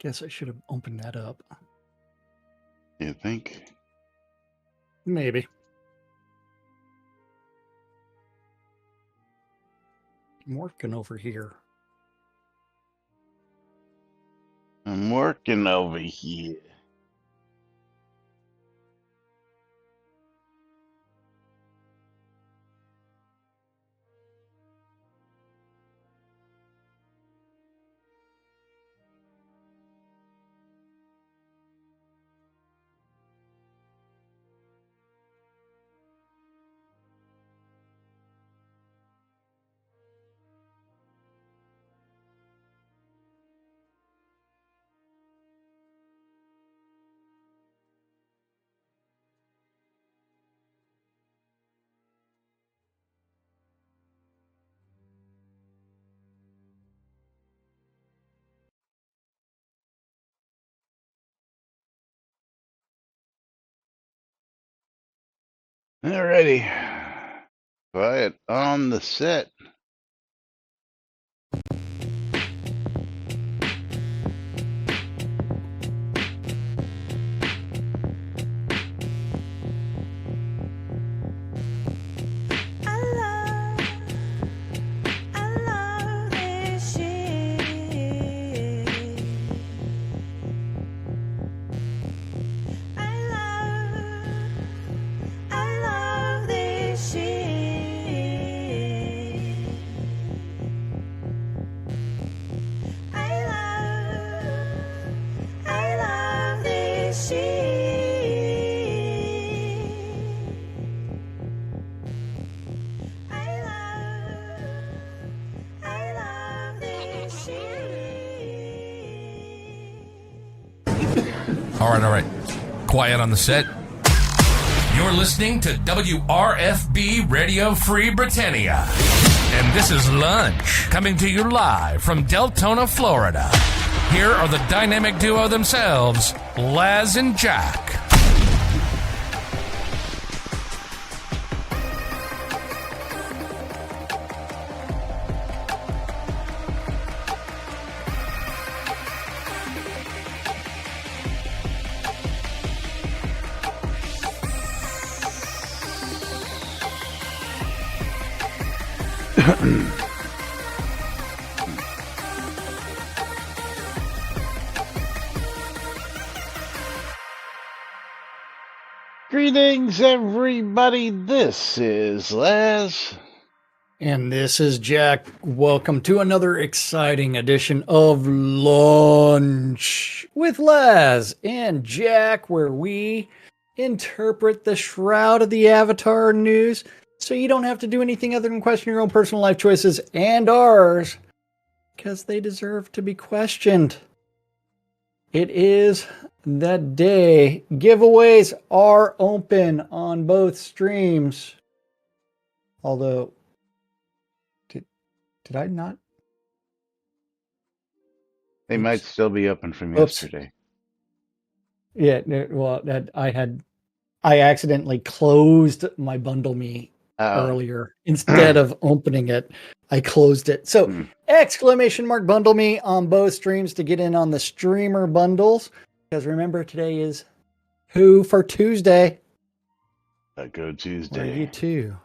Guess I should have opened that up. You think? Maybe. I'm working over here. I'm working over here. Alrighty. Quiet on the set. All right. Quiet on the set. You're listening to WRFB Radio Free Britannia. And this is Lunch, coming to you live from Deltona, Florida. Here are the dynamic duo themselves, Laz and Jack. Greetings, everybody. This is Laz. And this is Jack. Welcome to another exciting edition of Lunch with Laz and Jack, where we interpret the Shroud of the Avatar news so you don't have to do anything other than question your own personal life choices and ours, because they deserve to be questioned. It is that day. Giveaways are open on both streams. Although, did I not? They Oops. might still be open from Oops. yesterday. Yeah, well, I accidentally closed my Bundle Me earlier. Instead of opening it, I closed it. So, exclamation mark Bundle Me on both streams to get in on the streamer bundles. Because remember, today is Who for Tuesday. Taco Tuesday. Where you too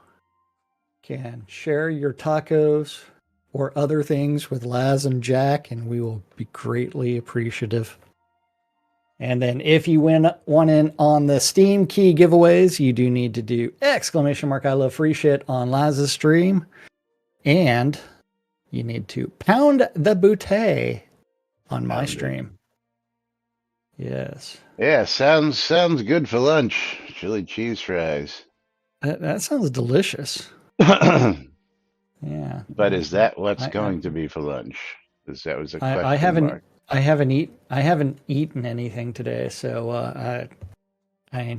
can share your tacos or other things with Laz and Jack, and we will be greatly appreciative. And then if you want in on the Steam key giveaways, you do need to do exclamation mark I love free shit on Laz's stream. And you need to pound the bootay on my stream. Yes. Yeah, sounds good for lunch. Chili cheese fries. That sounds delicious. Yeah. But is that what's going to be for lunch? Because that was a question mark. I haven't eaten anything today, so I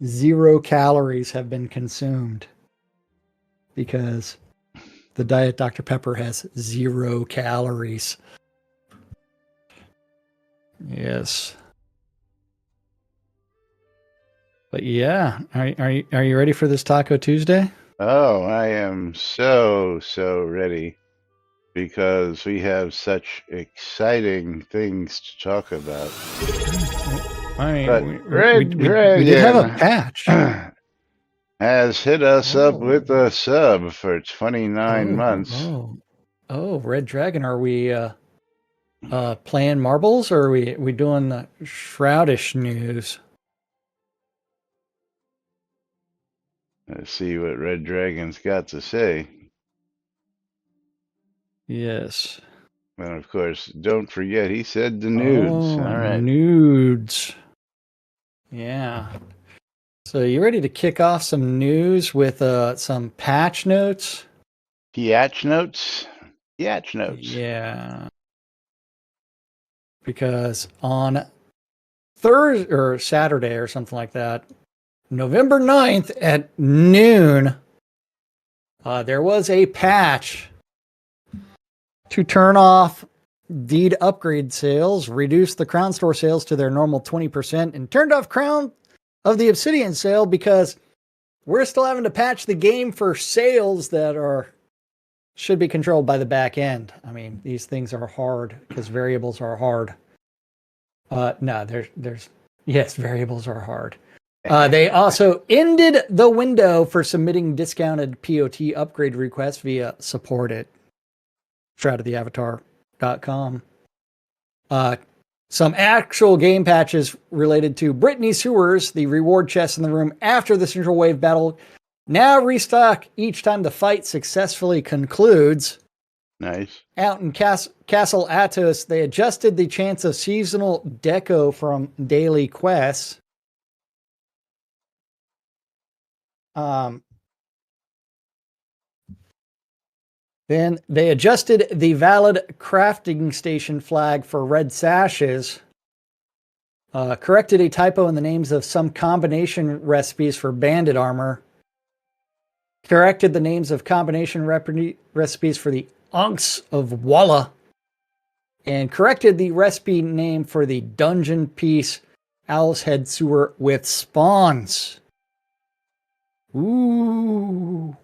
0 calories have been consumed because the Diet Dr. Pepper has 0 calories. Yes. But yeah, are you ready for this Taco Tuesday? Oh, I am so ready. because we have such exciting things to talk about. I mean, But Red we did have a Dragon patch. has hit us up with Oh, a sub for 29 months. Red Dragon. Are we playing marbles, or are we doing the Shroudish news? Let's see what Red Dragon's got to say. Yes. And of course, don't forget he said the nudes. Oh, All right. nudes. Yeah. So you ready to kick off some news with some patch notes? Piatch notes? Piatch notes. Yeah. Because on Thursday or Saturday or something like that, November 9th at noon, there was a patch to turn off deed upgrade sales, reduce the Crown Store sales to their normal 20%, and turned off Crown of the Obsidian sale because we're still having to patch the game for sales that should be controlled by the back end. I mean, these things are hard because variables are hard. No, yes, variables are hard. They also ended the window for submitting discounted POT upgrade requests via support at shroudoftheavatar.com. Some actual game patches related to Brittany Sewers, the reward chest in the room after the Central Wave battle, now restock each time the fight successfully concludes. Nice. Out in Castle Atos, they adjusted the chance of seasonal deco from daily quests. Then they adjusted the valid crafting station flag for red sashes. Corrected a typo in the names of some combination recipes for bandit armor. Corrected the names of combination recipes for the Unks of Walla. And corrected the recipe name for the dungeon piece Owl's Head Sewer with spawns. Ooh.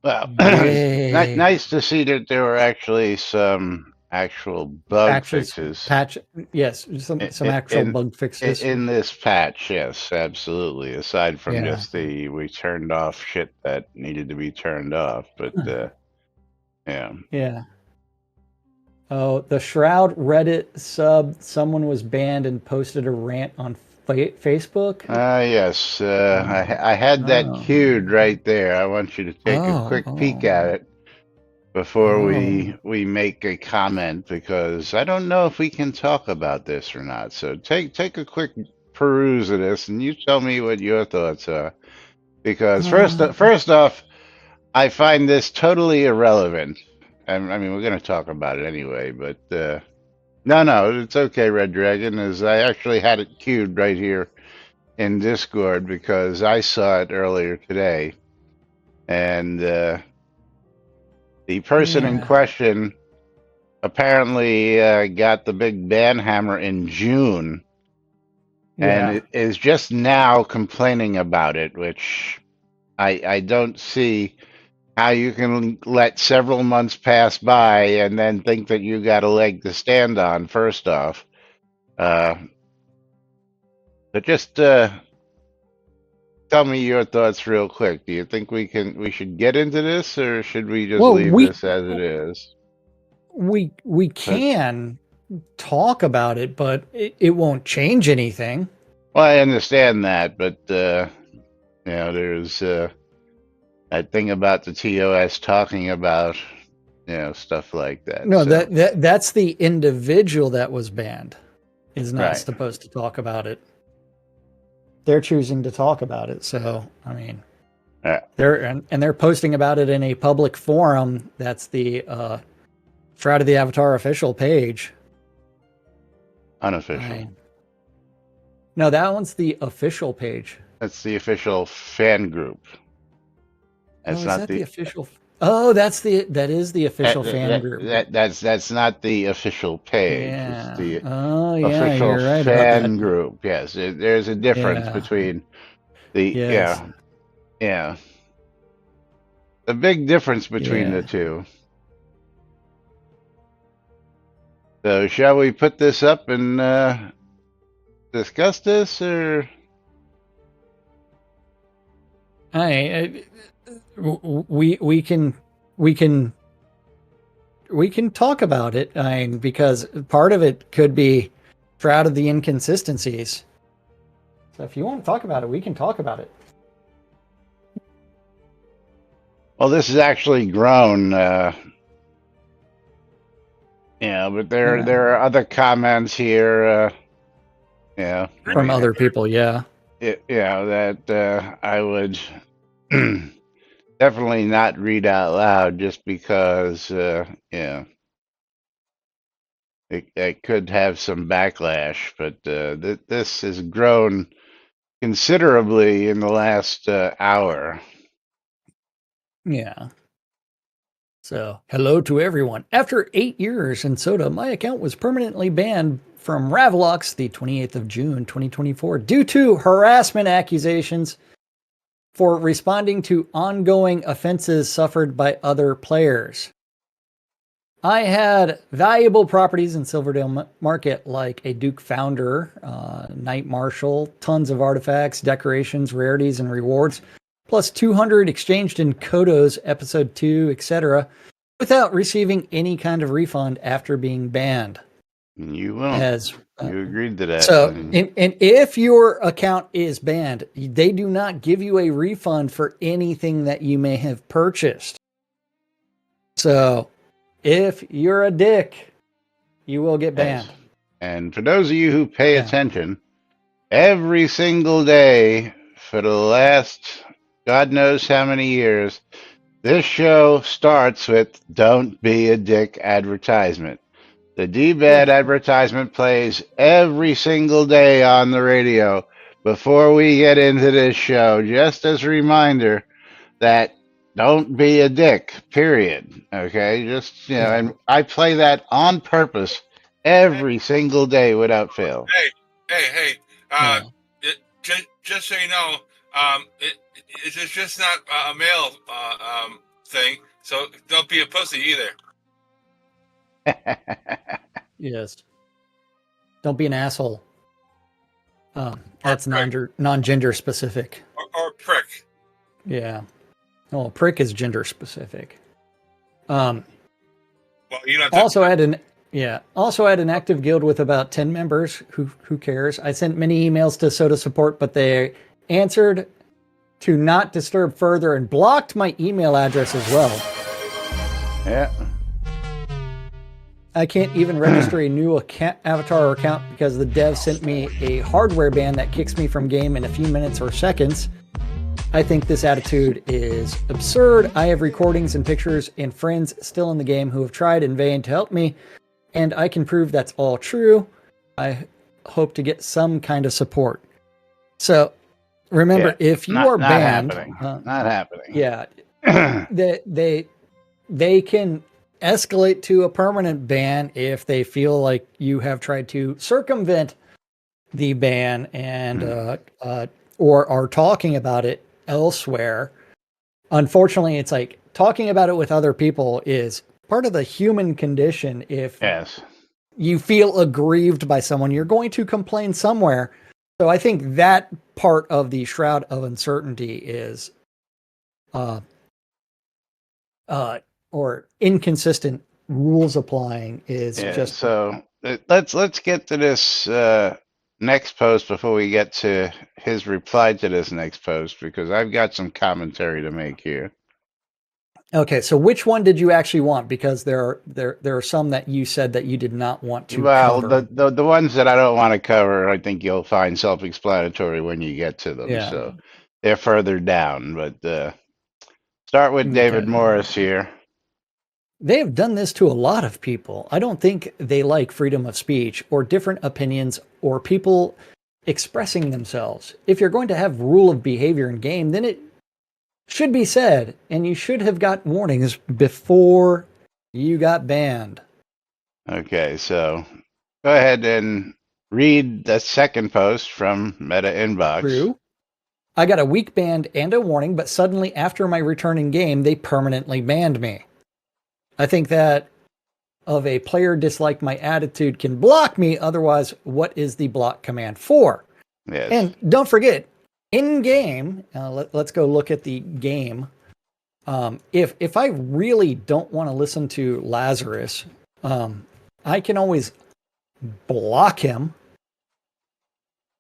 Well, Yay. nice to see that there were actually some actual bug fixes. Yes, some actual bug fixes. In this patch, yes, absolutely. Aside from just we turned off shit that needed to be turned off, but yeah. Yeah. Oh, the Shroud Reddit sub, someone was banned and posted a rant on Facebook. Yes. I had that queued right there. I want you to take a quick peek at it before we make a comment, because I don't know if we can talk about this or not. So take a quick peruse of this and you tell me what your thoughts are. Because first off, I find this totally irrelevant. I mean, we're going to talk about it anyway, but no, it's okay, Red Dragon, as I actually had it queued right here in Discord because I saw it earlier today. And the person in question apparently got the big ban hammer in June and is just now complaining about it, which I don't see how you can let several months pass by and then think that you got a leg to stand on, first off. But just tell me your thoughts real quick. Do you think we should get into this, or should we just leave this as it is? We can talk about it, but it won't change anything. Well, I understand that, but there's that thing about the TOS talking about stuff like that. No, so that's the individual that was banned is not supposed to talk about it. They're choosing to talk about it, so I mean, they're posting about it in a public forum. That's the Shroud of the Avatar official page. Unofficial. No, that one's the official page. That's the official fan group. That's not the official. Oh, that is the official fan group. That's not the official page. Yeah. It's the official you're right fan group. Yes, there's a difference between the yeah. a big difference between the two. So shall we put this up and discuss this, or? We can talk about it. Because part of it could be Shroud of the inconsistencies. So if you want to talk about it, we can talk about it. Well, this has actually grown, but there are other comments here, from other people, that I would definitely not read out loud, just because, it could have some backlash. But this has grown considerably in the last hour. Yeah. So, hello to everyone. After 8 years in Soda, my account was permanently banned from Ravelox the 28th of June, 2024, due to harassment accusations for responding to ongoing offenses suffered by other players. I had valuable properties in Silverdale Market, like a Duke Founder, Knight Marshal, tons of artifacts, decorations, rarities, and rewards, plus 200 exchanged in Kodos, Episode 2, etc., without receiving any kind of refund after being banned. You won't. You agreed to that. So, and if your account is banned, they do not give you a refund for anything that you may have purchased. So, if you're a dick, you will get banned. Yes. And for those of you who pay attention, every single day for the last God knows how many years, this show starts with "Don't be a dick" advertisement. The D-Bad advertisement plays every single day on the radio before we get into this show, just as a reminder that don't be a dick, period. Okay? Just, and I play that on purpose every single day without fail. Hey, just so you know, it's just not a male thing, so don't be a pussy either. Yes. Don't be an asshole. That's non-gender specific. Or prick. Yeah. Oh, prick is gender specific. Well, you know. Also had an active guild with about 10 members. Who cares? I sent many emails to Soda support, but they answered to not disturb further and blocked my email address as well. Yeah. I can't even register a new avatar or account because the dev sent me a hardware ban that kicks me from game in a few minutes or seconds. I think this attitude is absurd. I have recordings and pictures and friends still in the game who have tried in vain to help me, and I can prove that's all true. I hope to get some kind of support. So remember, if you are banned, not happening. Yeah, they can escalate to a permanent ban if they feel like you have tried to circumvent the ban and or are talking about it elsewhere. Unfortunately, it's like talking about it with other people is part of the human condition. If you feel aggrieved by someone, you're going to complain somewhere. So I think that part of the Shroud of Uncertainty is or inconsistent rules applying is just. So let's get to this next post before we get to his reply to this next post, because I've got some commentary to make here. Okay, so which one did you actually want? Because there are some that you said that you did not want to cover. The ones that I don't want to cover, I think you'll find self-explanatory when you get to them. Yeah. So they're further down, but start with David Morris here. They have done this to a lot of people. I don't think they like freedom of speech or different opinions or people expressing themselves. If you're going to have rule of behavior in game, then it should be said, and you should have got warnings before you got banned. Okay, so go ahead and read the second post from Meta Inbox. True. I got a week ban and a warning, but suddenly after my return in game, they permanently banned me. I think that of a player disliked my attitude can block me. Otherwise, what is the block command for? Yes. And don't forget, in game, let's go look at the game. If I really don't want to listen to Lazarus, I can always block him.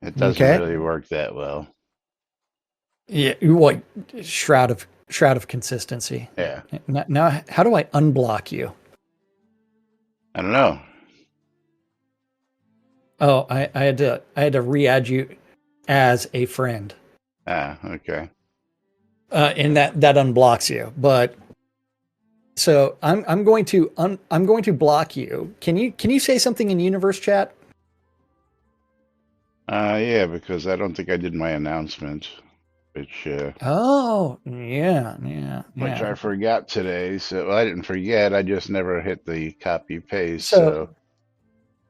It doesn't really work that well. Yeah, what shroud of consistency. Yeah. Now, how do I unblock you? I don't know. Oh, I had to re-add you as a friend. Okay. And that unblocks you. But so I'm going to block you. Can you say something in universe chat? Yeah, because I don't think I did my announcement, which Oh, yeah. Which I forgot today. So I didn't forget. I just never hit the copy paste. So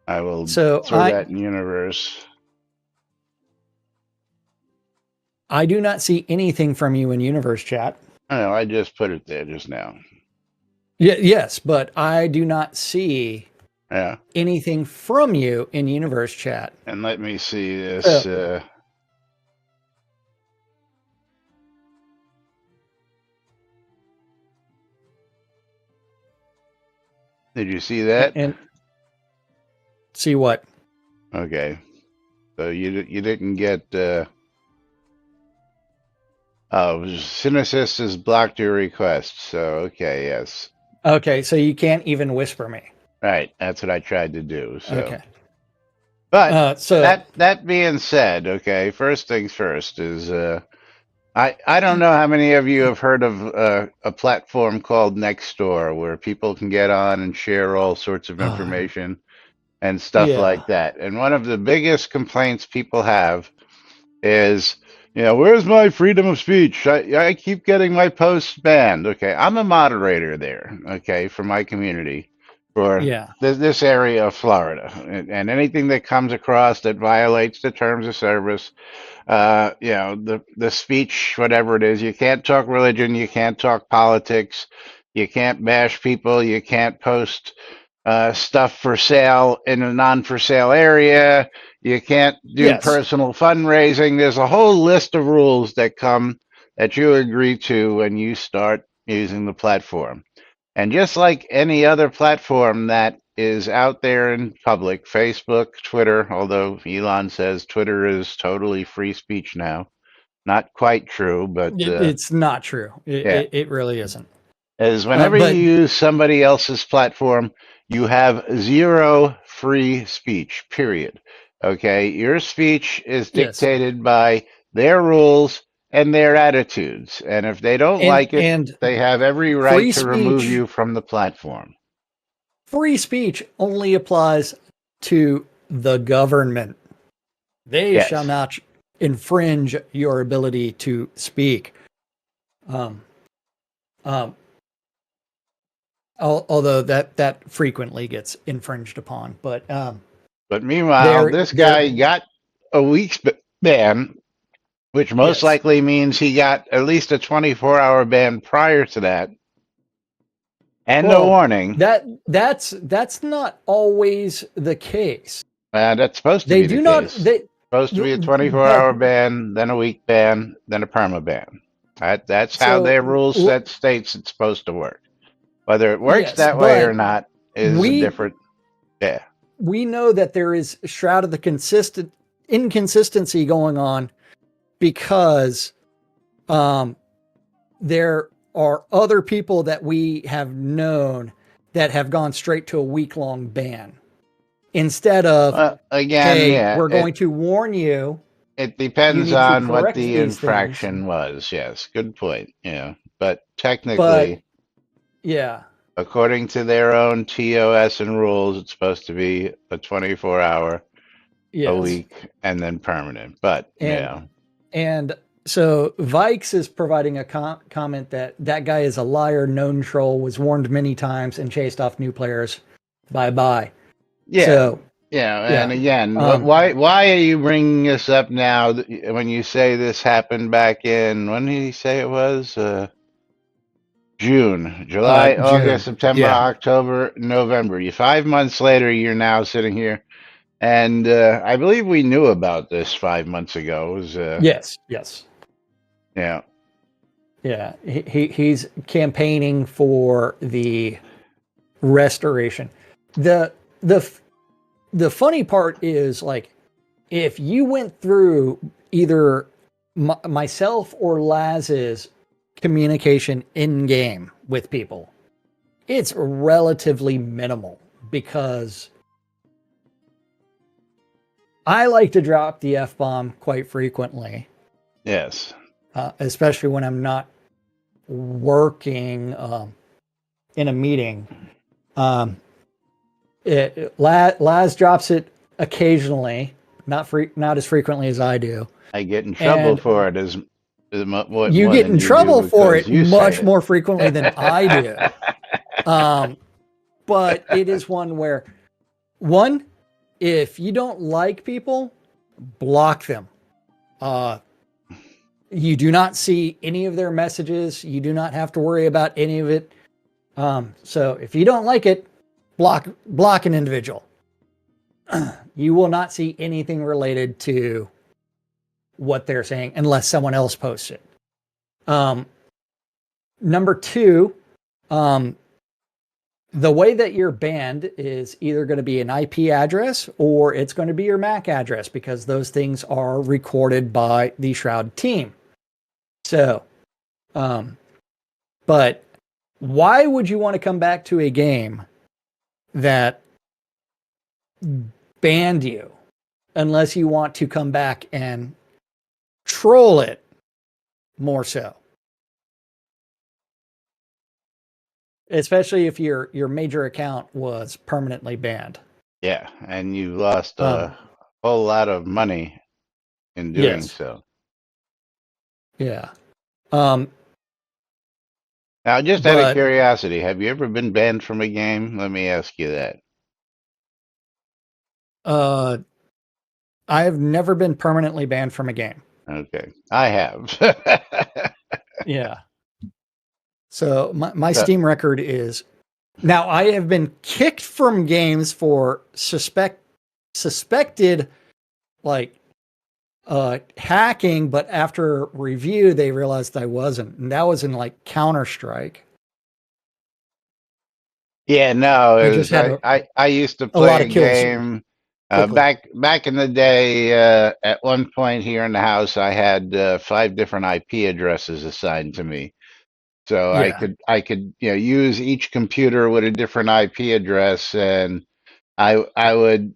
I will throw that in universe. I do not see anything from you in universe chat. I know. I just put it there just now. Yeah. Yes, but I do not see anything from you in universe chat. And let me see this. Did you see that? And see what? Okay. So you didn't get. Synesys has blocked your request. So okay, yes. Okay, so you can't even whisper me. Right, that's what I tried to do. So. Okay. But that being said, okay, first things first is I don't know how many of you have heard of a platform called Nextdoor where people can get on and share all sorts of information and stuff like that. And one of the biggest complaints people have is, where's my freedom of speech? I keep getting my posts banned. Okay, I'm a moderator there, okay, for my community, for this area of Florida. And anything that comes across that violates the terms of service, the speech, whatever it is, you can't talk religion, you can't talk politics, you can't bash people, you can't post stuff for sale in a non-for sale area, you can't do personal fundraising. There's a whole list of rules that you agree to when you start using the platform. And just like any other platform that is out there in public, Facebook, Twitter, although Elon says Twitter is totally free speech now. Not quite true, but it's not true. It really isn't. Is whenever you use somebody else's platform, you have zero free speech, period. Okay, your speech is dictated by their rules and their attitudes. And if they don't like it, they have every right to remove you from the platform. Free speech only applies to the government. They shall not infringe your ability to speak. Although that frequently gets infringed upon. But meanwhile, this guy got a week's ban, which most likely means he got at least a 24-hour ban prior to that, and no warning. That's not always the case. That's supposed to be the case. Supposed to be a 24-hour ban, then a week ban, then a perma ban. That's how their rule set states it's supposed to work. Whether it works that way or not is a different. Yeah. We know that there is a shroud of the inconsistency going on because there are other people that we have known that have gone straight to a week-long ban instead of we're going to warn you. It depends on what the infraction was. Yes, good point. Yeah, but technically, according to their own TOS and rules, it's supposed to be a 24-hour a week and then permanent. But and so Vikes is providing a comment that guy is a liar, known troll, was warned many times and chased off new players. Bye. Yeah. Yeah, and again, Um, why are you bringing this up now when you say this happened back in, when did he say it was? June, July, August, June. September, Yeah. October, November. You 5 months later, you're now sitting here, and I believe we knew about this 5 months ago. It was, Yes. Yes. yeah, Yeah. He's campaigning for the restoration. The the the funny part is, like, if you went through either myself or Laz's communication in game with people, it's relatively minimal because I like to drop the F bomb quite frequently, yes, especially when I'm not working in a meeting. Um, Laz drops it occasionally, not as frequently as I do, I get in trouble and for it you more get in than you do trouble for because it you say much it. more frequently than I do. But it is one where, one, if you don't like people, block them. You do not see any of their messages. You do not have to worry about any of it. So if you don't like it, block an individual. You will not see anything related to what they're saying unless someone else posts it. Number two, the way that you're banned is either going to be an IP address or it's going to be your MAC address, because those things are recorded by the Shroud team. So, but why would you want to come back to a game that banned you unless you want to come back and troll it more so? Especially if your major account was permanently banned. Yeah, and you lost Um, a whole lot of money in doing yes. so. Yeah. Now, just out of But curiosity, have you ever been banned from a game? Let me ask you that. I have never been permanently banned from a game. Okay, I have. Yeah. So my So, Steam record is, now I have been kicked from games for suspected, like, hacking, but after review they realized I wasn't, and that was in, like, Counter-Strike. yeah, no, I it just was, had I used to a lot play of a kills game quickly. back in the day. At one point here in the house, I had 5 different IP addresses assigned to me, so Yeah. I could use each computer with a different IP address, and I would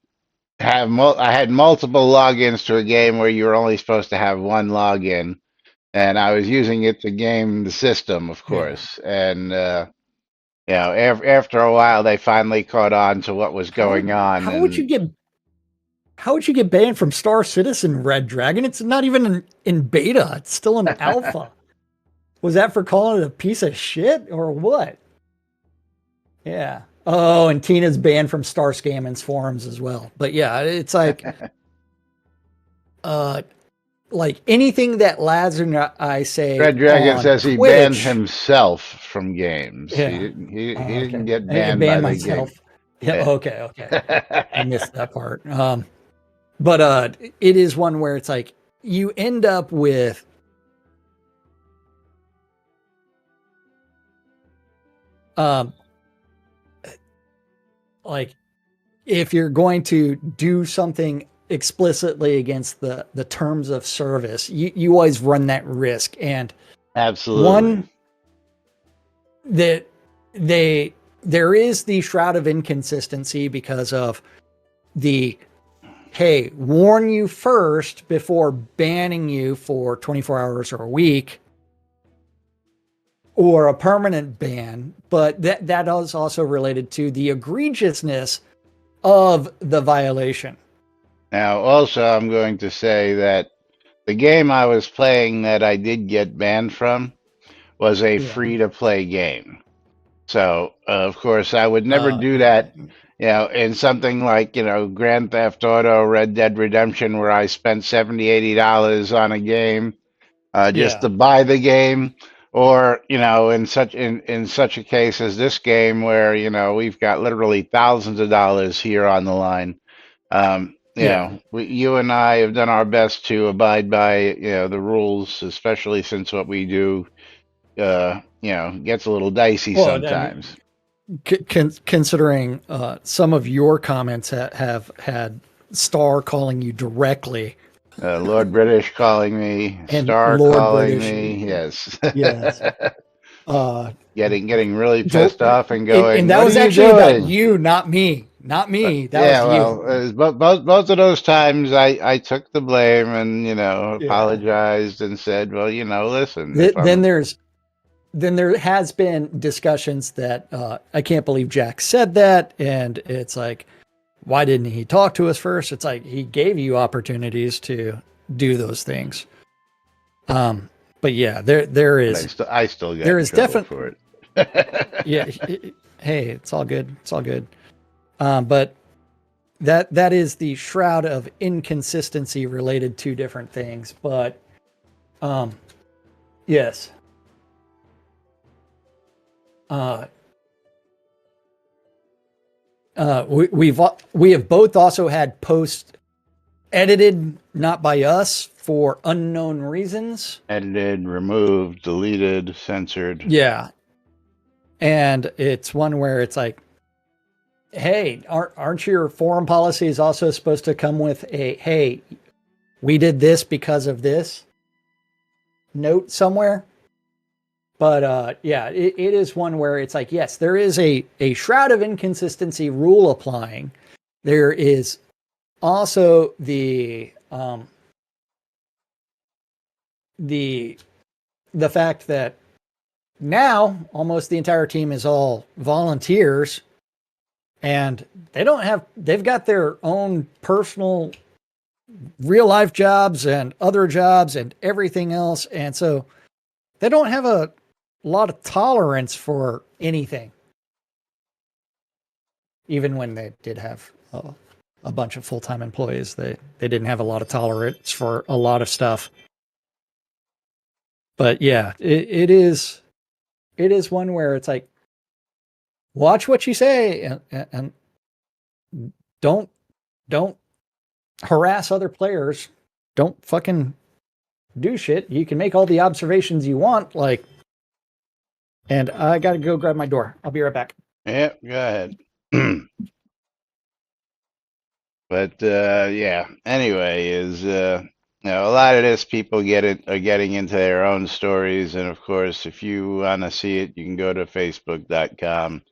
have I had multiple logins to a game where you were only supposed to have one login, and I was using it to game the system, of Yeah. course. And after a while, they finally caught on to what was How going would on, how would you and get how would you get banned from Star Citizen Red Dragon? It's not even in beta. It's still in alpha. Was that for calling it a piece of shit or what? Yeah. Oh, and Tina's banned from Star Scammon's forums as well. But yeah, it's uh like anything that Lads and I say Red Dragon on says he banned Twitch. himself from games. He Yeah. didn't. He Oh, didn't okay. get I banned by banned the game. myself. Yeah, Yeah. okay, okay. I missed that part. But it is one where it's like you end up with um like, if you're going to do something explicitly against the terms of service, you always run that risk. And Absolutely. one, that there is the shroud of inconsistency because of the, hey, warn you first before banning you for 24 hours or a week or a permanent ban. But that is also related to the egregiousness of the violation. Now, also, I'm going to say that the game I was playing that I did get banned from was a Yeah. free-to-play game. So, of course, I would never do Okay. that in something like, Grand Theft Auto, Red Dead Redemption, where I spent $70, $80 on a game, just Yeah. to buy the game, or, in such a case as this game where, we've got literally thousands of dollars here on the line. Yeah. You and I have done our best to abide by, the rules, especially since what we do, gets a little dicey Well, I mean, sometimes. considering some of your comments have had Star calling you directly Lord British calling me, and Star Lord calling British, me, yes. yes, uh, Getting really dir- pissed off and and going, that "What are was you actually about doing?" you, not me, not me. That Yeah, was you. well, both of those times I took the blame and, Yeah. apologized and said, well, listen, if Then I'm, there has been discussions that I can't believe Jack said that, and it's like, why didn't he talk to us first? It's like he gave you opportunities to do those things. But yeah, but I still got there in is trouble definitely, for it. yeah. Hey, it's all good. It's all good. But that is the shroud of inconsistency related to different things. But yes, uh, we have both also had posts edited not by us for unknown reasons. Edited, removed, deleted, censored. Yeah, and it's one where it's like, hey, aren't your forum policies also supposed to come with a hey, we did this because of this note somewhere? But yeah, it is one where it's like, yes, there is a shroud of inconsistency rule applying. There is also the the fact that now almost the entire team is all volunteers, and they've got their own personal real life jobs and other jobs and everything else, and so they don't have a lot of tolerance for anything, even when they did have a bunch of full-time employees. They didn't have a lot of tolerance for a lot of stuff. But yeah, it is one where it's like, watch what you say, and don't don't harass other players. Don't fucking do shit. You can make all the observations you want, like, and I gotta go grab my door. I'll be right back. Yep, go ahead. But yeah. Anyway, a lot of this people are getting into their own stories, and of course, if you want to see it, you can go to Facebook.com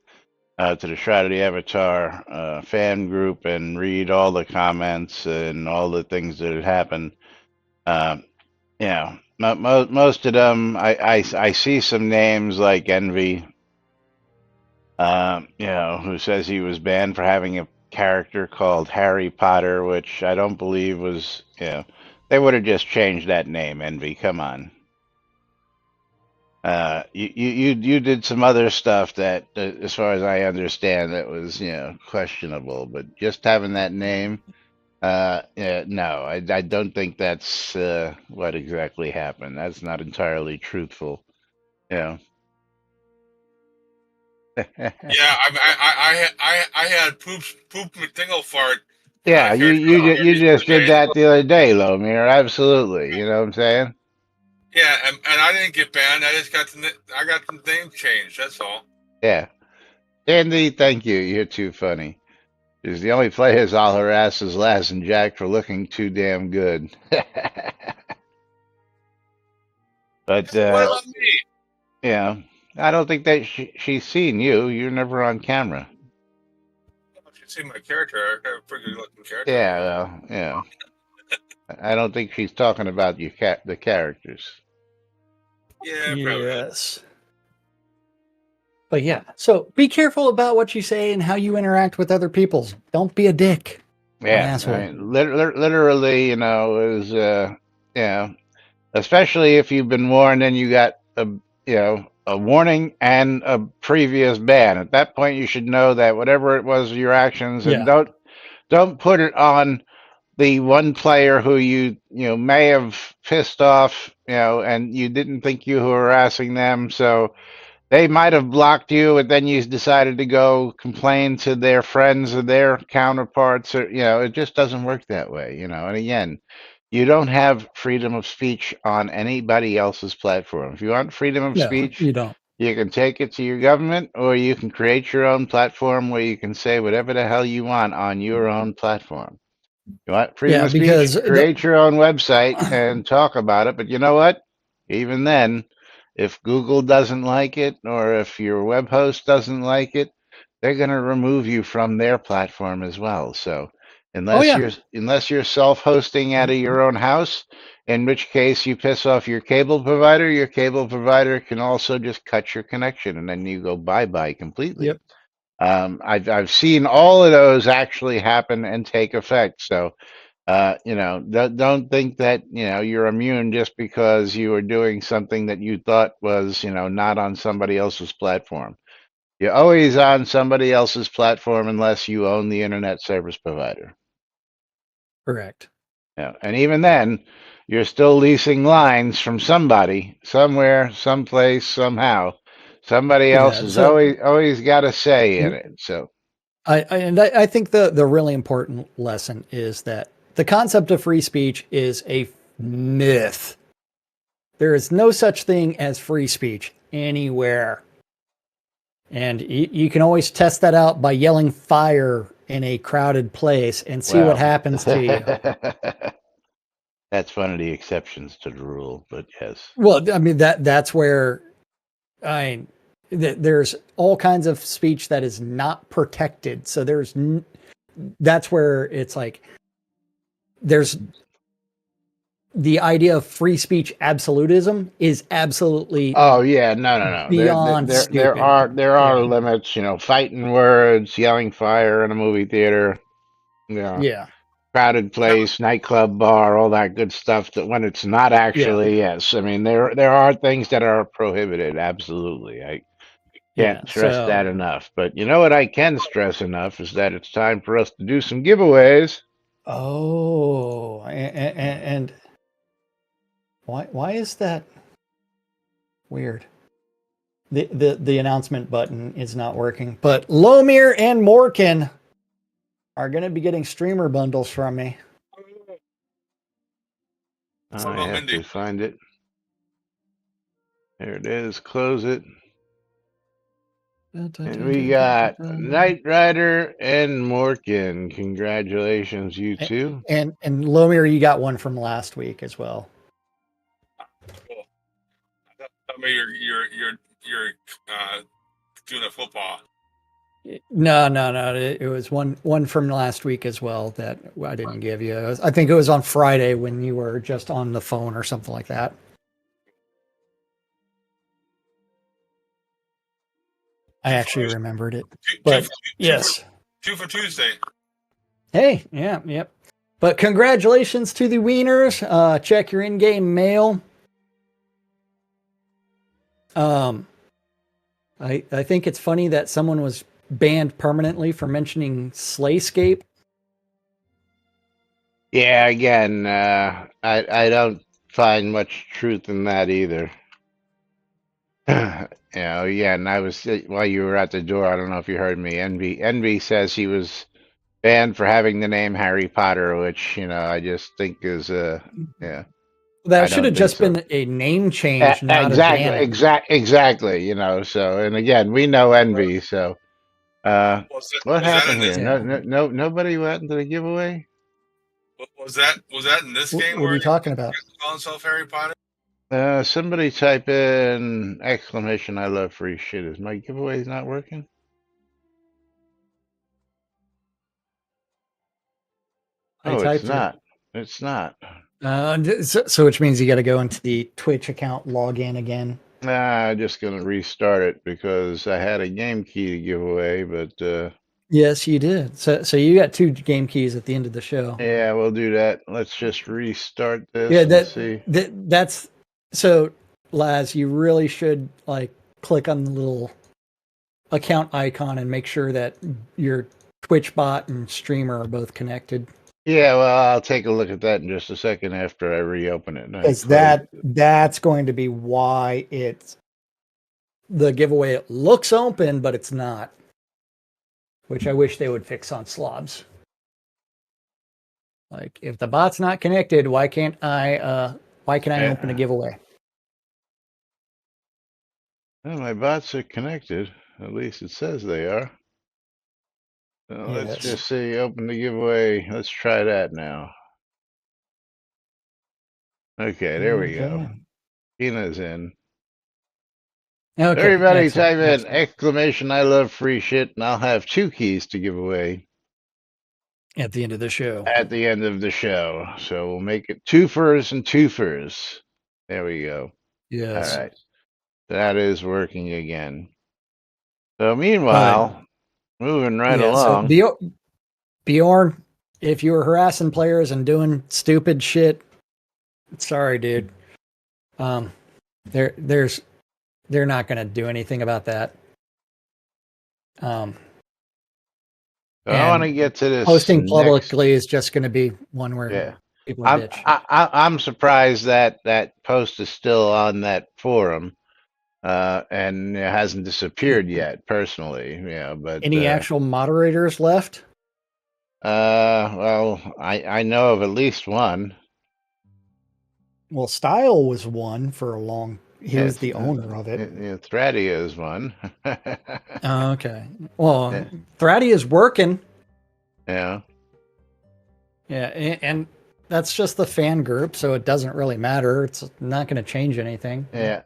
to the Shroud of the Avatar fan group and read all the comments and all the things that had happened. Um, most of them, I see some names like Envy, who says he was banned for having a character called Harry Potter, which I don't believe was, they would have just changed that name, Envy. Come on. You did some other stuff that, as far as I understand, that was, questionable, but just having that name, yeah, no, I don't think that's what exactly happened. That's not entirely truthful. Yeah. Yeah, I had poop McDingle fart Yeah, you character just did today. that the other day, Lomir. Absolutely. You know what I'm saying? Yeah, and I didn't get banned. I just got I got the name changed. That's all. Yeah. Andy, thank you. You're too funny. Because the only players I'll harass is Laz and Jack for looking too damn good. But What about me? yeah, I don't think that she's seen you. You're never on camera. You should see my character. I got a pretty good looking character. Yeah, well, yeah. I don't think she's talking about the characters. Yeah, probably. Yes. But yeah, so be careful about what you say and how you interact with other people. Don't be a dick. Yeah, An asshole. I mean, literally, is especially if you've been warned and you got a warning and a previous ban. At that point, you should know that whatever it was, your actions, and Yeah. don't put it on the one player who you may have pissed off, and you didn't think you were harassing them, so they might have blocked you, and then you decided to go complain to their friends or their counterparts, or it just doesn't work that way, And again, you don't have freedom of speech on anybody else's platform. If you want freedom of No, speech, you don't. you can take it to your government, or you can create your own platform where you can say whatever the hell you want on your own platform. You want freedom Yeah, of speech? because Create your own website and talk about it. But you know what? Even then, if Google doesn't like it, or if your web host doesn't like it, they're going to remove you from their platform as well. So oh unless yeah, you're self-hosting out of your own house, in which case you piss off your cable provider can also just cut your connection, and then you go bye-bye completely. yep, I've seen all of those actually happen and take effect. So don't think that you're immune just because you are doing something that you thought was not on somebody else's platform. You're always on somebody else's platform unless you own the internet service provider. correct. Yeah, and even then, you're still leasing lines from somebody, somewhere, someplace, somehow. Somebody else Yeah, has so always got a say in it. So I think the really important lesson is that the concept of free speech is a myth. There is no such thing as free speech anywhere. And you can always test that out by yelling fire in a crowded place and see what well, happens to you. that's one of the exceptions to the rule, but yes. Well, I mean that's where there's all kinds of speech that is not protected. So that's where it's like there's the idea of free speech absolutism is absolutely Oh yeah, no. beyond stupid. There are Yeah. limits. Fighting words, yelling fire in a movie theater, yeah, Yeah. crowded No, place, nightclub, bar, all that good stuff. That when it's not Yeah. actually, yes. I mean, there are things that are prohibited. Absolutely, I Yeah. can't stress So, that enough. But you know what I can stress enough is that it's time for us to do some giveaways. oh, and why is that weird? The announcement button is not working. But Lomir and Morkin are going to be getting streamer bundles from me. so I have Mindy. to find it. There it is. Close it. And we got Knight Rider and Morkin. Congratulations, you two. And Lomir, you got one from last week as well. Cool. Tell me you're doing a football. No. It was one from last week as well that I didn't give you. I think it was on Friday when you were just on the phone or something like that. I actually remembered it. But yes. Two for Tuesday. Hey, yeah, yep. But congratulations to the wieners. Check your in-game mail. I think it's funny that someone was banned permanently for mentioning Slayscape. Yeah, again, I don't find much truth in that either. Again, I was while you were at the door. I don't know if you heard me. Envy says he was banned for having the name Harry Potter, which I just think is yeah. That should have just been a name change, not a banning. Exactly. So, and again, we know Envy. So, what happened here? No, nobody went into the giveaway. Was that in this game? What are you talking about? Calling himself Harry Potter. Somebody type in exclamation! I love free shit. Is my giveaway not working? Oh, it's not. It's not. So which means you got to go into the Twitch account, log in again. Nah, I'm just gonna restart it because I had a game key to give away, but yes, you did. So you got 2 game keys at the end of the show. Yeah, we'll do that. Let's just restart this. Yeah, and see. that's so. Laz, you really should click on the little account icon and make sure that your Twitch bot and streamer are both connected. Yeah, well, I'll take a look at that in just a second after I reopen it. Because that's going to be why it's the giveaway. It looks open, but it's not. Which I wish they would fix on slobs. Like, if the bot's not connected, why can't I open a giveaway? Well, my bots are connected. At least it says they are. So let's just see, open the giveaway. Let's try that now. Okay, there we go. Tina's in. Okay, everybody type in exclamation I love free shit, and I'll have 2 keys to give away. At the end of the show. At the end of the show. So we'll make it 2-fers and 2-fers. There we go. Yes. All right. That is working again. So meanwhile, moving right along. So Bjorn, if you were harassing players and doing stupid shit, sorry, dude. They're not going to do anything about that. So I want to get to this. Posting publicly is just going to be one where people bitch. I'm surprised that post is still on that forum, and it hasn't disappeared yet. Personally, but any actual moderators left? Well, I know of at least one. Well, Style was one for a long. He was the owner of it. Thradia is one. Okay. Well, Thradia is working. Yeah. Yeah, and that's just the fan group, so it doesn't really matter. It's not going to change anything. Yeah.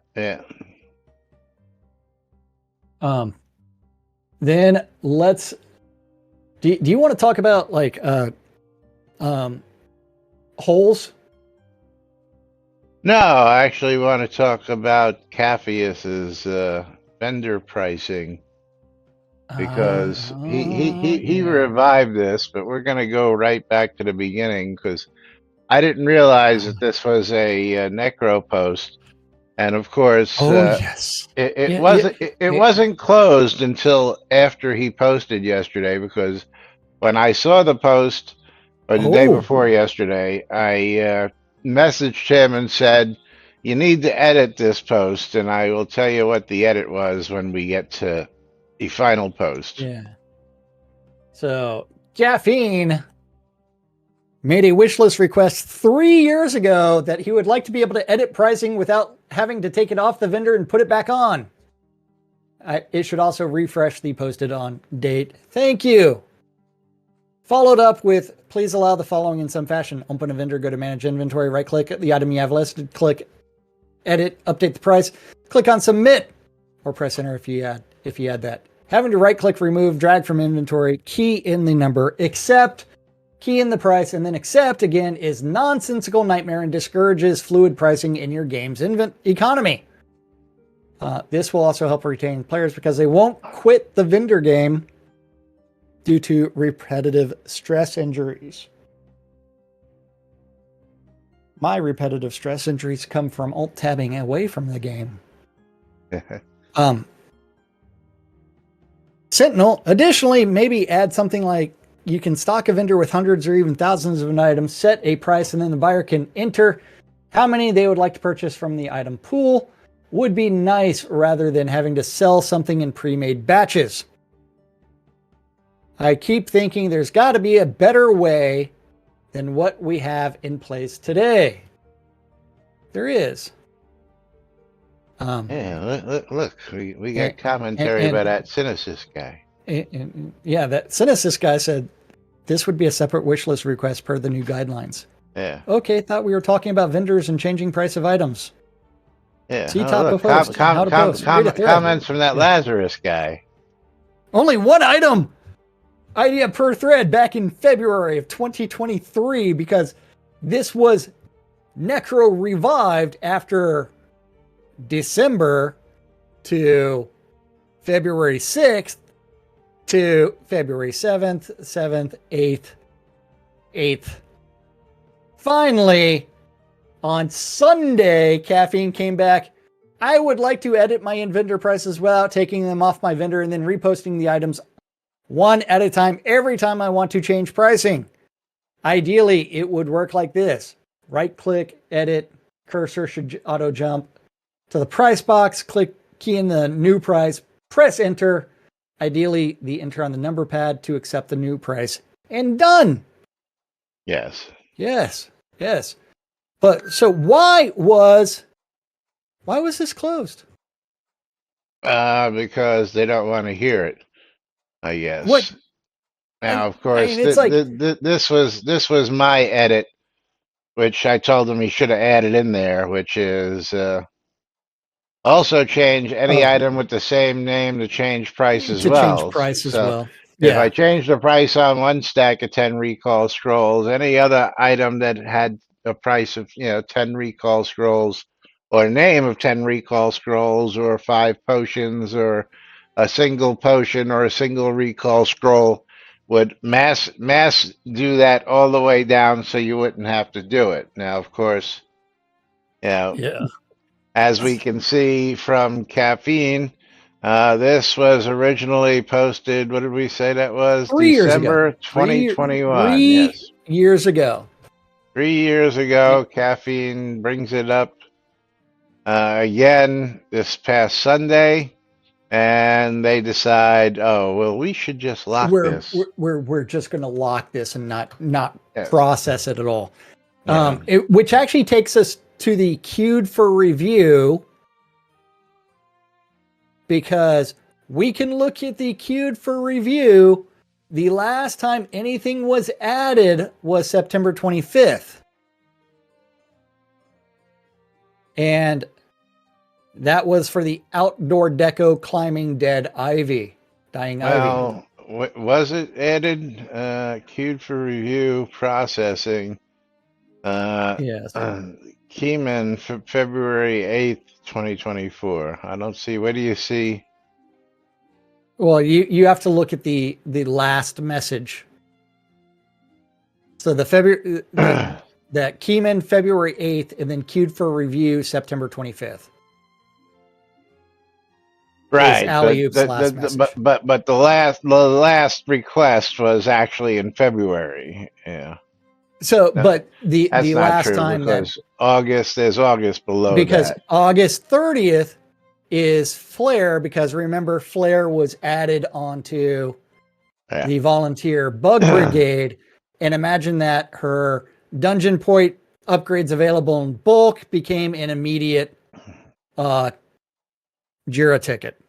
Then let's. Do you want to talk about like holes? No, I actually want to talk about Caffeus's vendor pricing, because he revived this, but we're going to go right back to the beginning, because I didn't realize that this was a Necro post, and of course, it wasn't closed until after he posted yesterday, because when I saw the post, or the day before yesterday, I messaged him and said, you need to edit this post, and I will tell you what the edit was when we get to the final post. Yeah. So Caffeine made a wish list request 3 years ago that he would like to be able to edit pricing without having to take it off the vendor and put it back on. It should also refresh the posted on date. Thank you. Followed up with, please allow the following in some fashion. Open a vendor, go to manage inventory, right click the item you have listed, click edit, update the price, click on submit, or press enter if you add that. Having to right click, remove, drag from inventory, key in the number, accept, key in the price, and then accept again is nonsensical nightmare and discourages fluid pricing in your game's economy. This will also help retain players because they won't quit the vendor game due to repetitive stress injuries. My repetitive stress injuries come from alt-tabbing away from the game. Sentinel, additionally, maybe add something like you can stock a vendor with hundreds or even thousands of an item, set a price, and then the buyer can enter how many they would like to purchase from the item pool. Would be nice rather than having to sell something in pre-made batches. I keep thinking there's got to be a better way than what we have in place today. There is. Look, we got commentary about that Synesis guy. That Synesis guy said this would be a separate wish list request per the new guidelines. Yeah. Okay, thought we were talking about vendors and changing price of items. Yeah. See top of post. Comments from that Lazarus guy. Only one item. Idea per thread back in February of 2023, because this was Necro revived after December to February 6th to February 7th, 8th. Finally, on Sunday, Caffeine came back. I would like to edit my in-vendor prices without taking them off my vendor and then reposting the items one at a time every time I want to change pricing. Ideally, it would work like this. Right-click, edit, cursor should auto-jump to the price box, click key in the new price, press enter. Ideally, the enter on the number pad to accept the new price, and done. Yes. Yes. Yes. But so why was this closed? Because they don't want to hear it, I guess. What? Now, of course, I mean, it's like this was my edit, which I told him he should have added in there, which is also change any item with the same name to change price as well. Change price as so well. If I change the price on one stack of 10 recall scrolls, any other item that had a price of 10 recall scrolls, or a name of 10 recall scrolls, or 5 potions, or a single potion, or a single recall scroll, would mass do that all the way down so you wouldn't have to do it. Now, of course, as we can see from Caffeine, this was originally posted, what did we say that was? 3 years ago. December 2021. 3 years ago. 3 years ago, Caffeine brings it up again this past Sunday, and they decide, oh, well, we should just lock this. We're just going to lock this and not process it at all. Which actually takes us to the queued for review, because we can look at the queued for review. The last time anything was added was September 25th. And that was for the outdoor deco climbing dead ivy, dying ivy. Was it added? Queued for review processing. Yes. Keyman, February 8th, 2024. I don't see. Where do you see? Well, you have to look at the last message. So the February that Keyman February 8th, and then queued for review September 25th. Right. But the last request was actually in February. Yeah. So, but the last true, time because there's August below because that. August 30th is Flare, because remember, Flare was added onto the volunteer bug brigade, and imagine that her dungeon point upgrades available in bulk became an immediate Jira ticket.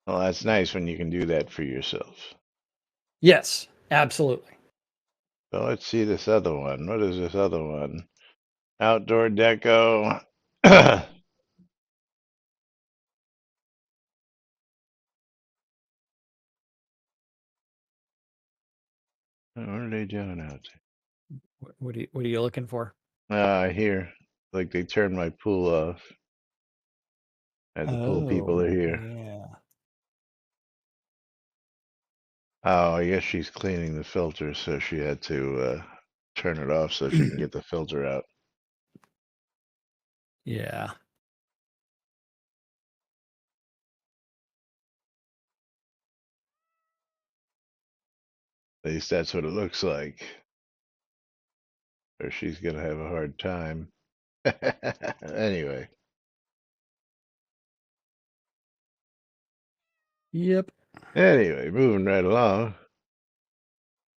Well, that's nice when you can do that for yourself. Yes, absolutely. So let's see this other one. What is this other one? Outdoor deco. What are they doing out there? What are you looking for? Here. Like they turned my pool off. And the pool people are here. Yeah. Oh, I guess she's cleaning the filter, so she had to turn it off so she can get the filter out. Yeah. At least that's what it looks like. Or she's going to have a hard time. Anyway. Yep. Anyway, moving right along.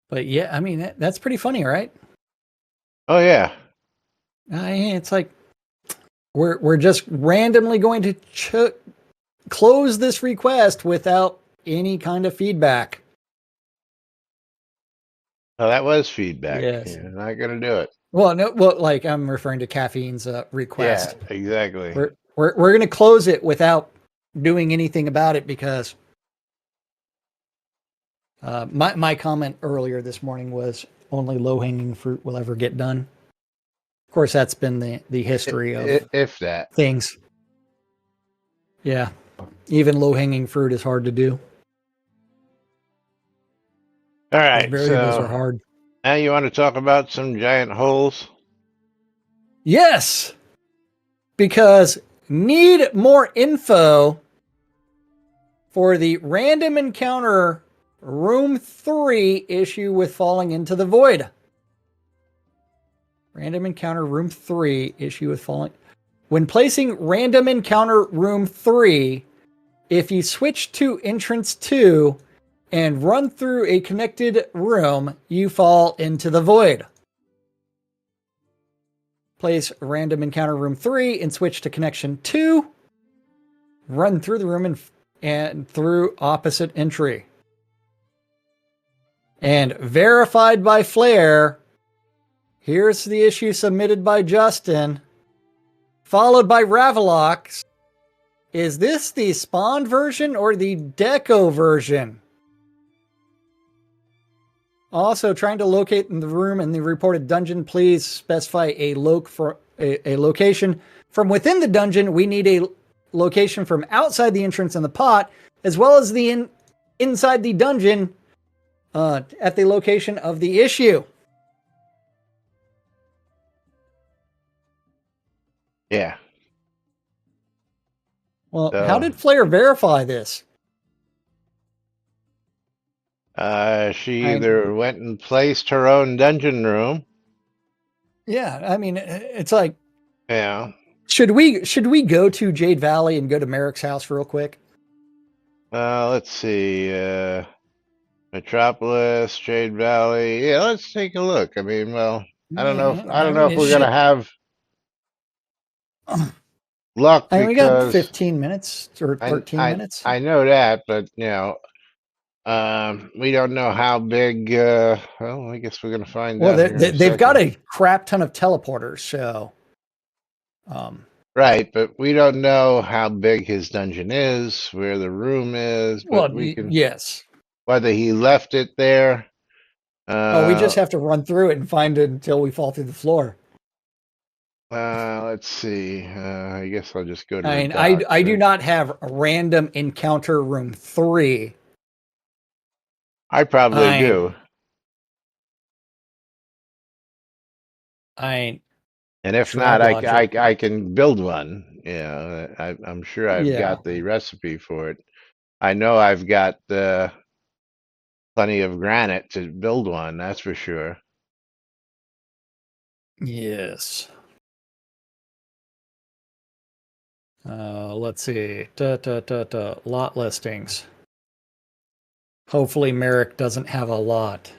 But yeah, I mean, that's pretty funny, right? Oh, yeah. It's like we're just randomly going to close this request without any kind of feedback. Oh, that was feedback. Yes. You're not going to do it. Well, no, like I'm referring to Caffeine's request. Yeah, exactly. We're going to close it without doing anything about it, because my comment earlier this morning was only low-hanging fruit will ever get done. Of course, that's been the history of if that things. Yeah, even low-hanging fruit is hard to do. All right, variables are hard. Now you want to talk about some giant holes? Yes. because need more info for the random encounter room 3 issue with falling into the void. Random encounter room 3 issue with falling. When placing random encounter room 3, if you switch to entrance 2 and run through a connected room, you fall into the void. Place random encounter room 3 and switch to connection 2. Run through the room and through opposite entry. And verified by Flare. Here's the issue submitted by Justin, followed by Ravelox. Is this the spawned version or the deco version? Also, trying to locate in the room in the reported dungeon, please specify a location from within the dungeon. We need a location from outside the entrance in the pot, as well as the inside the dungeon at the location of the issue. Yeah. Well, how did Flare verify this? She either went and placed her own dungeon room. Yeah, I mean, it's like, yeah. Should we go to Jade Valley and go to Merrick's house real quick? Let's see. Metropolis, Jade Valley. Yeah, let's take a look. I mean, well, I don't know if we're gonna have luck. I mean, we got 15 minutes or 13 minutes. I know that, but you know, we don't know how big. Well, I guess we're gonna find out. They've got a crap ton of teleporters, so. Right, but we don't know how big his dungeon is, where the room is. But yes. Whether he left it there. We just have to run through it and find it until we fall through the floor. Let's see. I guess I'll just go to. I do not have a random encounter room 3. I probably do. And if not, I can build one. Yeah, I'm sure I've got the recipe for it. I know I've got plenty of granite to build one. That's for sure. Yes. Let's see. Lot listings. Hopefully Merrick doesn't have a lot.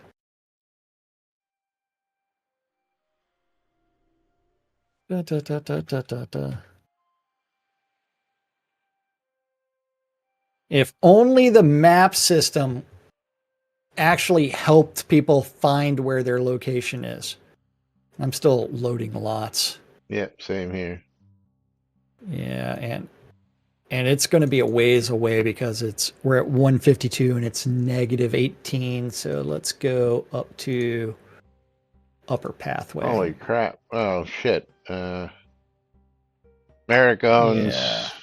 If only the map system actually helped people find where their location is. I'm still loading lots. Yep, same here. Yeah, and it's going to be a ways away because we're at 152 and it's -18. So let's go up to upper pathway. Holy crap! Oh shit! Merrick owns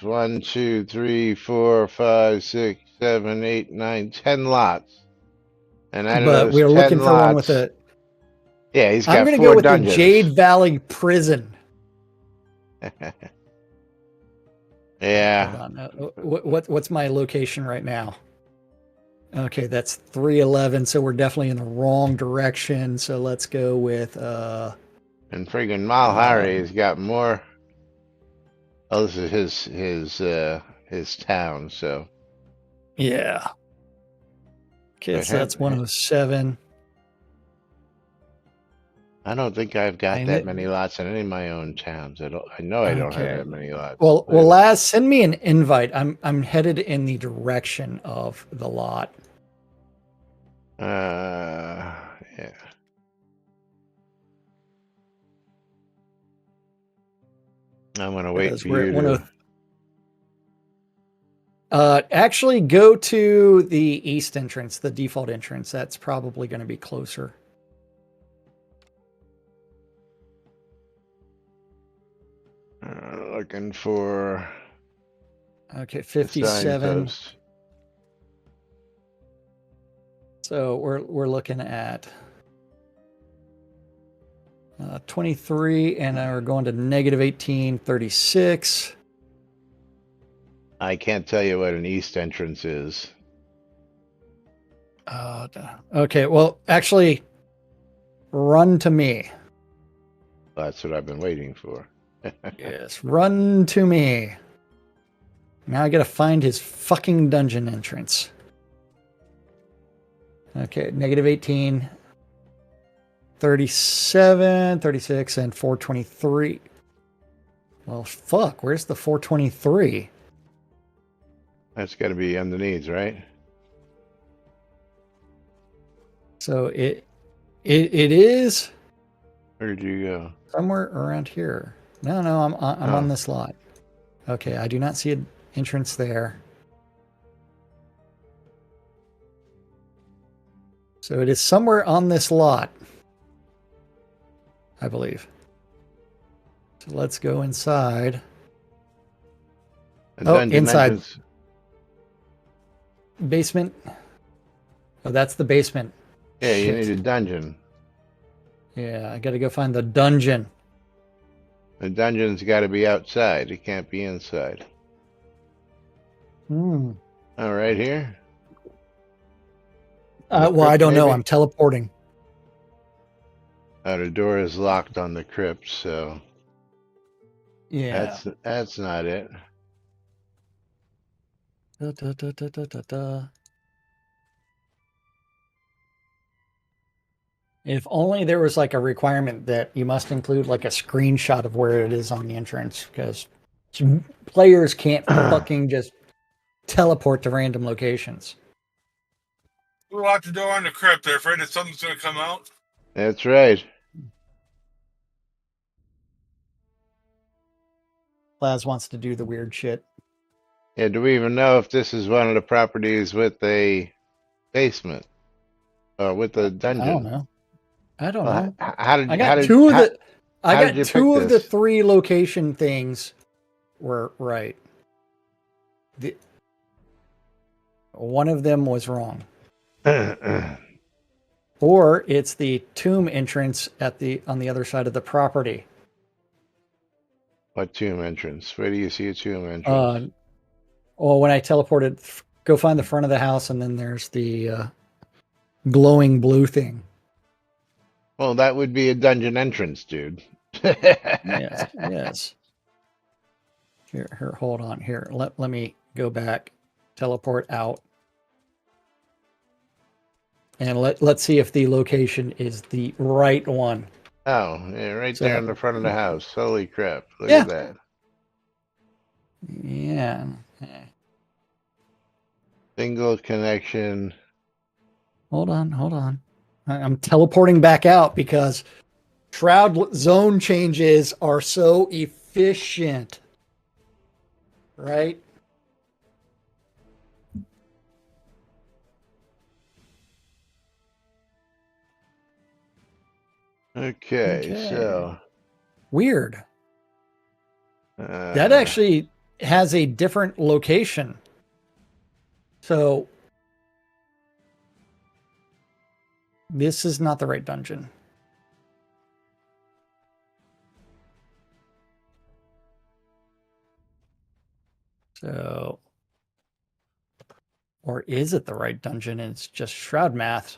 1, 2, 3, 4, 5, 6, 7, 8, 9, 10 lots. And but we're looking for one with a. Yeah, he's got 4 dungeons. I'm going to go with the Jade Valley Prison. Yeah. Hold on. What's my location right now? Okay, that's 311. So we're definitely in the wrong direction. So let's go with. And friggin' Malhari's got more. Oh, this is his town. So. Yeah. Okay, so that's 107. I don't think I've got that many lots in any of my own towns. I know I don't have that many lots. Well, Laz, send me an invite. I'm headed in the direction of the lot. Yeah. I'm gonna wait for you to. Actually, go to the east entrance, the default entrance. That's probably going to be closer. Looking for. Okay, 57. So we're looking at 23, and now we're going to negative 18, 36. I can't tell you what an east entrance is. Okay, well, actually, run to me. That's what I've been waiting for. Yes, run to me. Now I gotta find his fucking dungeon entrance. Okay, negative 18, 37, 36, and 423. Well, fuck, where's the 423? That's got to be underneath, right? So it is Where'd you go? somewhere around here. No, I'm on this lot. Okay, I do not see an entrance there. So it is somewhere on this lot, I believe. So let's go inside. A dungeon inside. entrance. Basement. Oh, that's the basement. Yeah, you Shit. need a dungeon. Yeah, I gotta go find the dungeon. The dungeon's got to be outside. It can't be inside. Hmm. Oh, right here? Well, I don't know. Maybe? I'm teleporting. The door is locked on the crypt, so Yeah. that's not it. Da, da, da, da, da, da, da. If only there was like a requirement that you must include like a screenshot of where it is on the entrance, because players can't fucking just teleport to random locations. Who locked the door on the crypt? They're afraid that something's going to come out? That's right. Laz wants to do the weird shit. Yeah, do we even know if this is one of the properties with a basement or with a dungeon? I don't know. I don't know. I got two of the three location things were right. One of them was wrong. Or it's the tomb entrance on the other side of the property. What tomb entrance? Where do you see a tomb entrance? Well, when I teleported, go find the front of the house, and then there's the glowing blue thing. Well, that would be a dungeon entrance, dude. Yes. Here, hold on. Here, let me go back, teleport out, and let's see if the location is the right one. Oh, yeah, right there in the front of the house. Holy crap! Look Yeah. at that. Yeah. Single connection. Hold on. I'm teleporting back out because Shroud zone changes are so efficient. Right? Okay. So weird. That actually has a different location. So this is not the right dungeon. So, or is it the right dungeon and it's just Shroud math?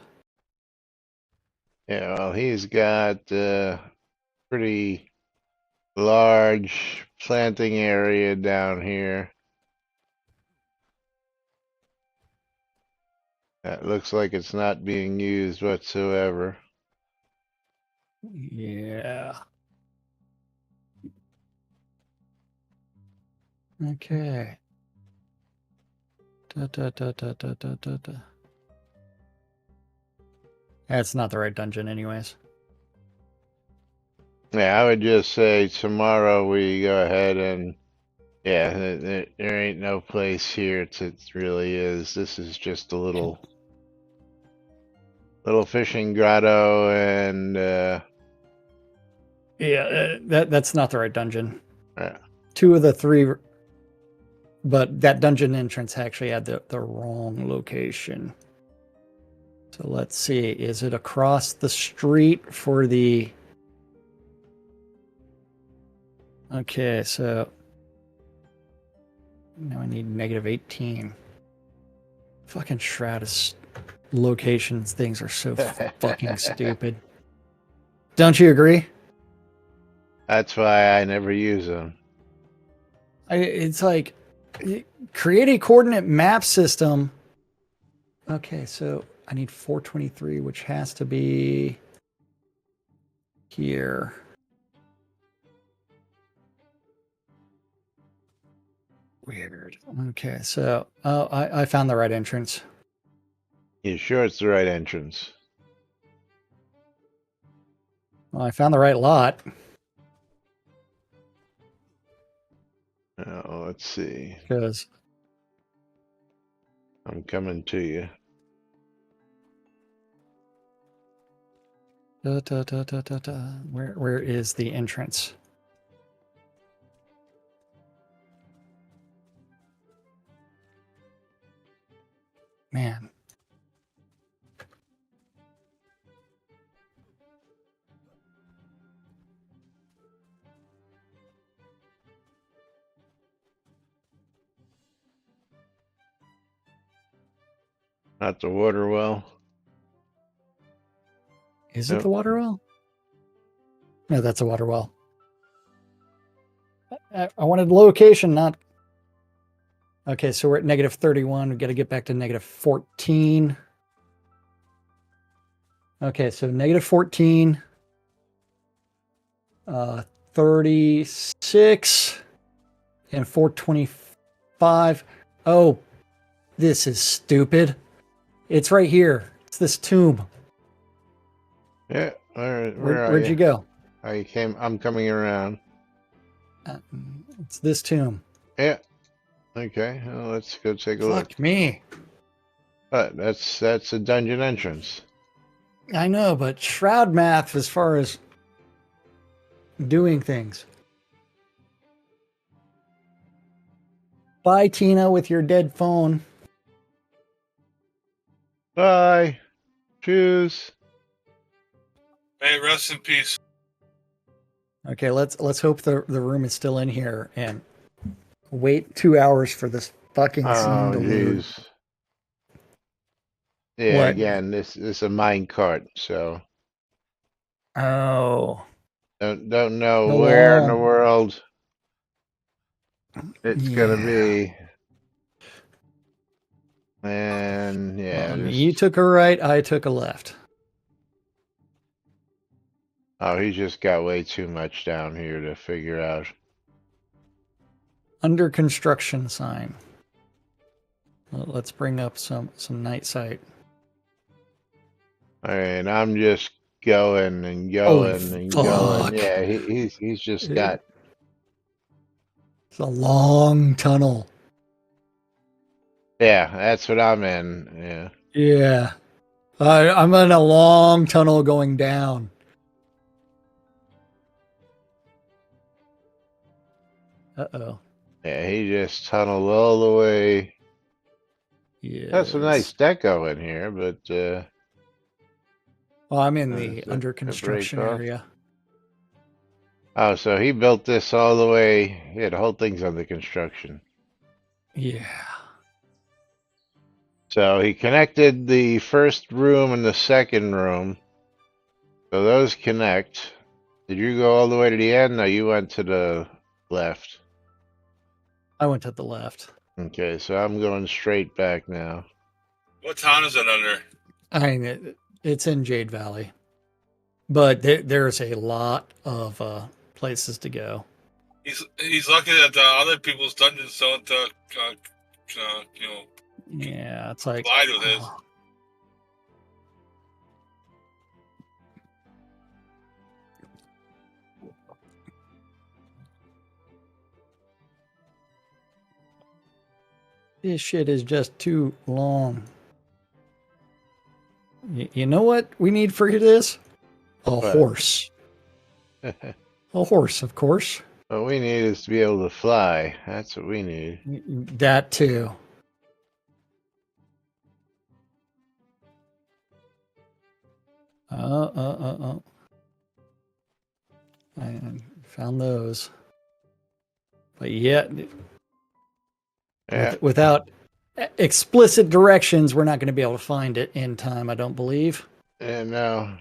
Yeah, well, he's got pretty large planting area down here. That looks like it's not being used whatsoever. Yeah. Okay. That's not the right dungeon anyways. Yeah, I would just say tomorrow we go ahead and yeah, there ain't no place here to really is. This is just a little fishing grotto and yeah, that's not the right dungeon. Yeah. Two of the three, but that dungeon entrance actually had the wrong location. So let's see, is it across the street for the Okay, so now I need -18. Fucking Shroud is locations things are so fucking stupid. Don't you agree? That's why I never use them. It's like create a coordinate map system. Okay, so I need 423, which has to be here. Weird. Okay, so I found the right entrance. You sure it's the right entrance? Well, I found the right lot. Oh, let's see. Because I'm coming to you. where is the entrance? Man. Not the water well. Is it the water well? No, that's a water well. I wanted location, not... Okay, so we're at -31. We've got to get back to -14. Okay, so -14. 36 and 425. Oh, this is stupid. It's right here. It's this tomb. Yeah. Where'd you go? I'm coming around. It's this tomb. Yeah. Okay. Well, let's go take a look. Fuck me. But that's a dungeon entrance. I know, but Shroud math as far as doing things. Bye, Tina, with your dead phone. Bye. Choose. Hey, rest in peace. Okay, let's hope the room is still in here and wait 2 hours for this fucking scene to load. Jeez. Yeah, What? again, this is a mine cart, so Oh. don't know Go where in the on. world it's gonna be. And yeah, you took a right, I took a left. Oh, he just got way too much down here to figure out. Under construction sign. Well, let's bring up some night sight. I mean, I'm just going and going and going. Yeah, he's just got. It's a long tunnel. Yeah, that's what I'm in. Yeah. Yeah. I'm in a long tunnel going down. Uh-oh. Yeah, he just tunneled all the way. Yeah. That's a nice deco in here, but well, I'm in the under construction area. Oh, so he built this all the way. Yeah, the whole thing's under construction. Yeah. So he connected the first room and the second room. So those connect. Did you go all the way to the end? No, you went to the left. I went to the left. Okay, so I'm going straight back now. What town is it under? I mean, it's in Jade Valley. But there's a lot of places to go. He's lucky that other people's dungeons don't, yeah, it's like collide with his. This shit is just too long. You know what we need for this? What? Horse. A horse, of course. What we need is to be able to fly. That's what we need. That too. I found those. But yeah, Yeah. without explicit directions, we're not going to be able to find it in time, I don't believe. Yeah, no.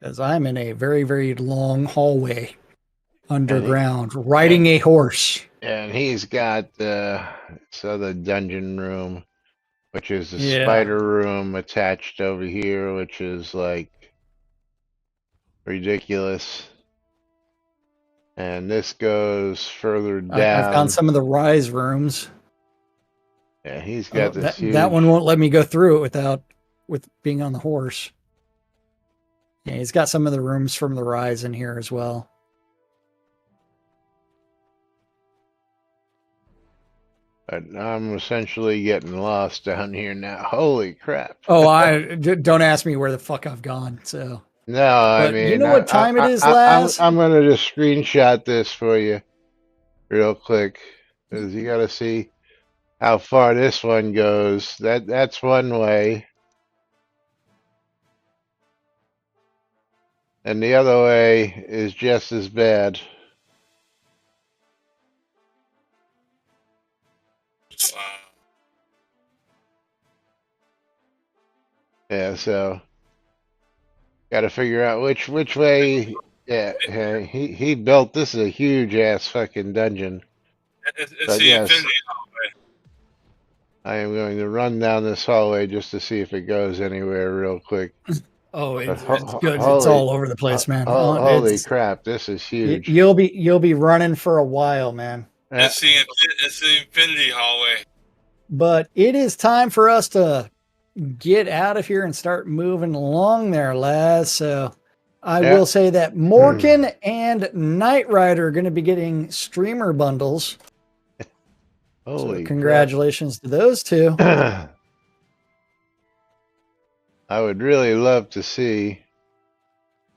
As I'm in a very, very long hallway underground, And riding a horse. and he's got the dungeon room, which is the Yeah. spider room attached over here, which is like ridiculous. And this goes further I found down. some of the rise rooms. Yeah, he's Oh, got this that one huge. won't let me go through it with being on the horse. Yeah, he's got some of the rooms from the rise in here as well. But I'm essentially getting lost down here now. Holy crap! Oh, don't ask me where the fuck I've gone. So, No, I but you mean, know what time it is, Laz? I'm gonna just screenshot this for you real quick, because you got to see how far this one goes. That's one way, and the other way is just as bad. Yeah, so got to figure out which way. Yeah, he built this is a huge ass fucking dungeon. It's But the yes, infinity hallway. I am going to run down this hallway just to see if it goes anywhere real quick. Oh, But it's good. It's all over the place, man. holy crap, this is huge. You'll be running for a while, man. It's the infinity hallway. But it is time for us to get out of here and start moving along there, Laz. So I will say that Morgan and Knight Rider are going to be getting streamer bundles. Holy so congratulations to those two. I would really love to see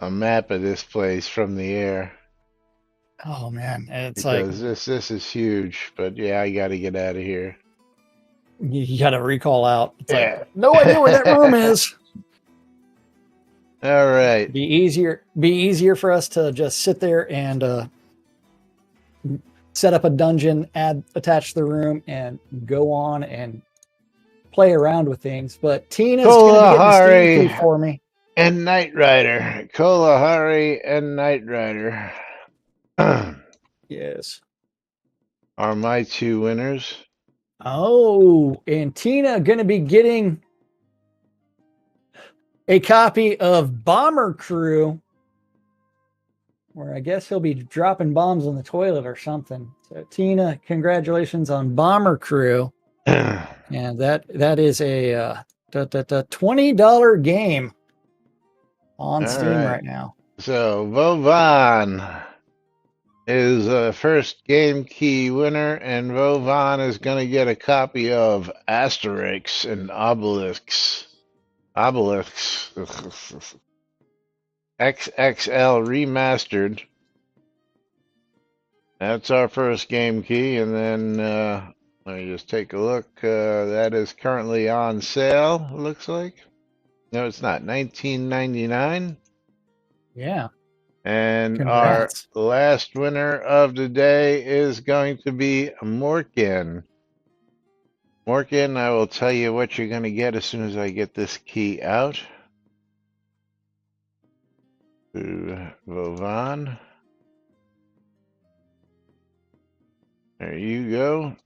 a map of this place from the air. Oh man, it's because like this is huge. But yeah, I got to get out of here. You got to recall out. It's like no idea where that room is. All right. Be easier for us to just sit there and set up a dungeon, attach the room, and go on and play around with things. But Tina's going to be getting Steam Key for me. And Knight Rider. Kalahari and Knight Rider. Yes. Are my two winners. Oh, and Tina going to be getting a copy of Bomber Crew, where I guess he'll be dropping bombs in the toilet or something. So Tina, congratulations on Bomber Crew. And that is a $20 game on Steam right now. So Vovan is a first game key winner, and Vovan is going to get a copy of Asterix and Obelix. XXL remastered. That's our first game key, and then let me just take a look. That is currently on sale, it looks like. No, it's not. $19.99. Yeah. And our last winner of the day is going to be Morgan. Morgan, I will tell you what you're going to get as soon as I get this key out. To Vovan. There you go.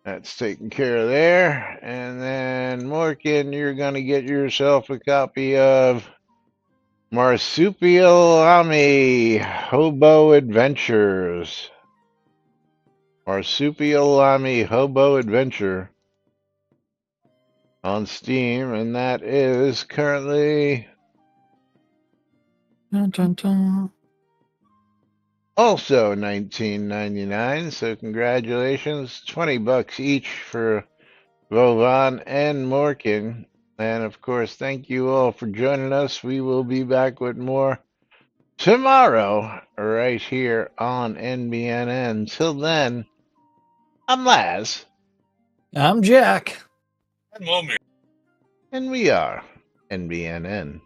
That's taken care of there. And then, Morgan, you're going to get yourself a copy of Marsupialami Hobo Adventures. Marsupialami Hobo Adventure on Steam, and that is currently also $19.99. So congratulations, $20 each for Vovan and Morgan. And of course, thank you all for joining us. We will be back with more tomorrow, right here on NBNN. Till then, I'm Laz. I'm Jack. I'm Lomir. And we are NBNN.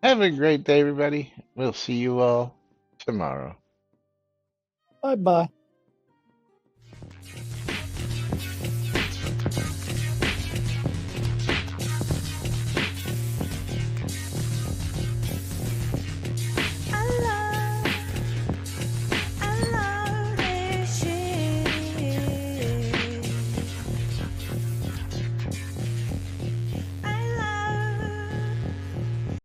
Have a great day, everybody. We'll see you all tomorrow. Bye bye.